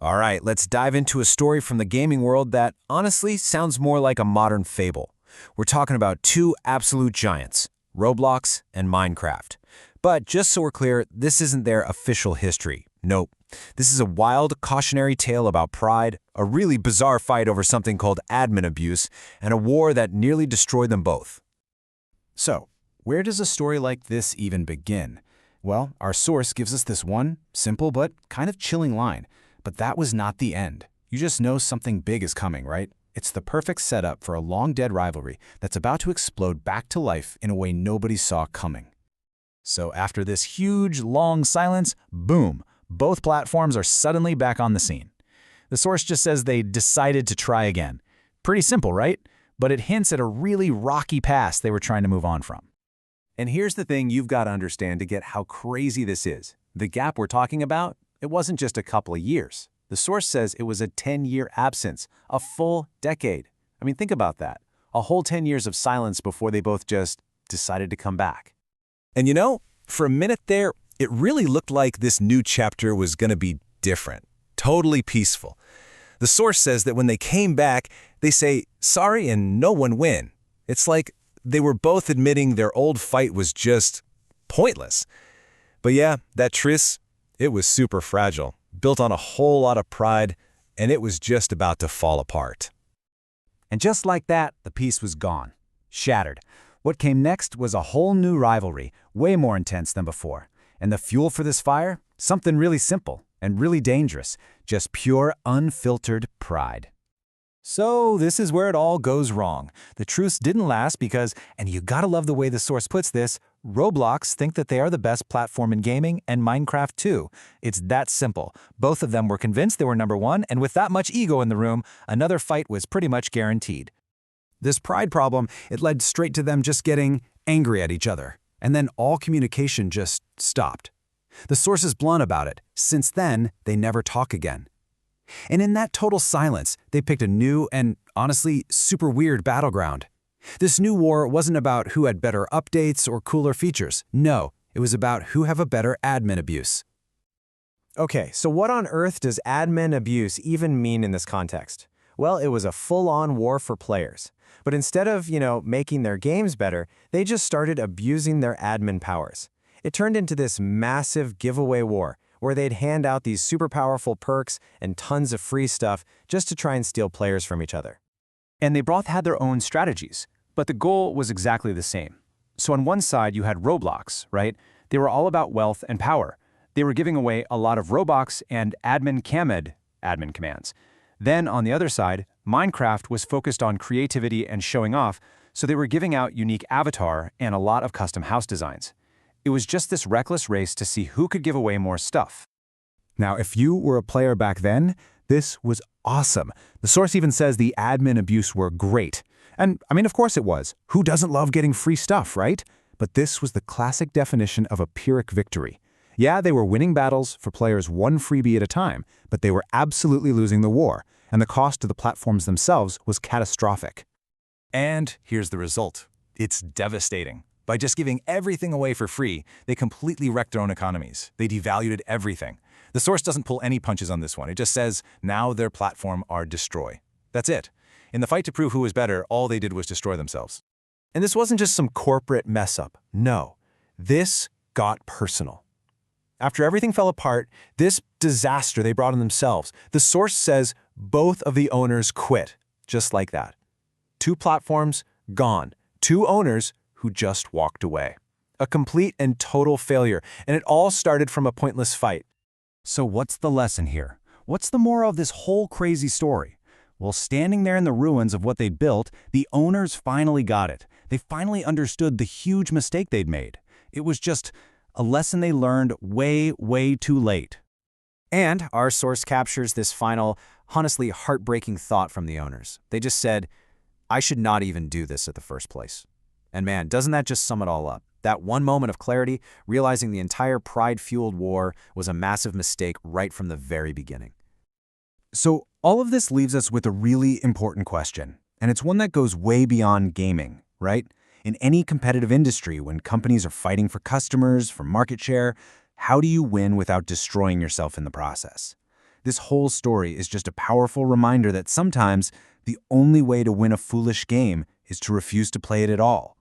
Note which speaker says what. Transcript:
Speaker 1: All right, let's dive into a story from the gaming world that honestly sounds more like a modern fable. We're talking about two absolute giants, Roblox and Minecraft. But just so we're clear, this isn't their official history. Nope. This is a wild, cautionary tale about pride, a really bizarre fight over something called admin abuse, and a war that nearly destroyed them both.
Speaker 2: So, where does a story like this even begin? Well, our source gives us this one, simple but kind of chilling line. But that was not the end. You just know something big is coming, right? It's the perfect setup for a long-dead rivalry that's about to explode back to life in a way nobody saw coming.
Speaker 3: So after this huge, long silence, boom, both platforms are suddenly back on the scene. The source just says they decided to try again. Pretty simple, right? But it hints at a really rocky past they were trying to move on from.
Speaker 1: And here's the thing you've got to understand to get how crazy this is. The gap we're talking about, it wasn't just a couple of years. The source says it was a 10-year absence, a full decade. I mean, think about that. A whole 10 years of silence before they both just decided to come back. And you know, for a minute there, it really looked like this new chapter was going to be different, totally peaceful. The source says that when they came back, they say sorry and no one win. It's like they were both admitting their old fight was just pointless. But yeah, that tryst, it was super fragile, built on a whole lot of pride, and it was just about to fall apart.
Speaker 3: And just like that, the peace was gone, shattered. What came next was a whole new rivalry, way more intense than before. And the fuel for this fire? Something really simple and really dangerous, just pure, unfiltered pride. So this is where it all goes wrong. The truce didn't last because, and you gotta love the way the source puts this, Roblox think that they are the best platform in gaming, and Minecraft too. It's that simple. Both of them were convinced they were number one, and with that much ego in the room, another fight was pretty much guaranteed. This pride problem, it led straight to them just getting angry at each other. And then all communication just stopped. The source is blunt about it. Since then, they never talk again. And in that total silence, they picked a new and, honestly, super weird battleground. This new war wasn't about who had better updates or cooler features. No, it was about who have a better admin abuse.
Speaker 4: Okay, so what on earth does admin abuse even mean in this context? Well, it was a full-on war for players. But instead of, making their games better, they just started abusing their admin powers. It turned into this massive giveaway war, where they'd hand out these super powerful perks and tons of free stuff just to try and steal players from each other.
Speaker 3: And they both had their own strategies, but the goal was exactly the same. So on one side, you had Roblox, right? They were all about wealth and power. They were giving away a lot of Robux and admin commands. Then on the other side, Minecraft was focused on creativity and showing off, so they were giving out unique avatar and a lot of custom house designs. It was just this reckless race to see who could give away more stuff. Now, if you were a player back then, this was awesome. The source even says the admin abuse were great. And, of course it was. Who doesn't love getting free stuff, right? But this was the classic definition of a Pyrrhic victory. Yeah, they were winning battles for players one freebie at a time, but they were absolutely losing the war, and the cost to the platforms themselves was catastrophic. And here's the result. It's devastating. By just giving everything away for free, they completely wrecked their own economies. They devalued everything. The source doesn't pull any punches on this one. It just says, now their platform are destroy. That's it. In the fight to prove who was better, all they did was destroy themselves.
Speaker 4: And this wasn't just some corporate mess-up. No, this got personal. After everything fell apart, this disaster they brought on themselves, the source says both of the owners quit, just like that. Two platforms, gone. Two owners who just walked away. A complete and total failure, and it all started from a pointless fight.
Speaker 3: So what's the lesson here? What's the moral of this whole crazy story? Well, standing there in the ruins of what they'd built, the owners finally got it. They finally understood the huge mistake they'd made. It was just a lesson they learned way, way too late.
Speaker 4: And our source captures this final, honestly heartbreaking thought from the owners. They just said, I should not even do this at the first place. And man, doesn't that just sum it all up? That one moment of clarity, realizing the entire pride-fueled war was a massive mistake right from the very beginning.
Speaker 3: So all of this leaves us with a really important question, and it's one that goes way beyond gaming, right? In any competitive industry, when companies are fighting for customers, for market share, how do you win without destroying yourself in the process?
Speaker 2: This whole story is just a powerful reminder that sometimes the only way to win a foolish game is to refuse to play it at all.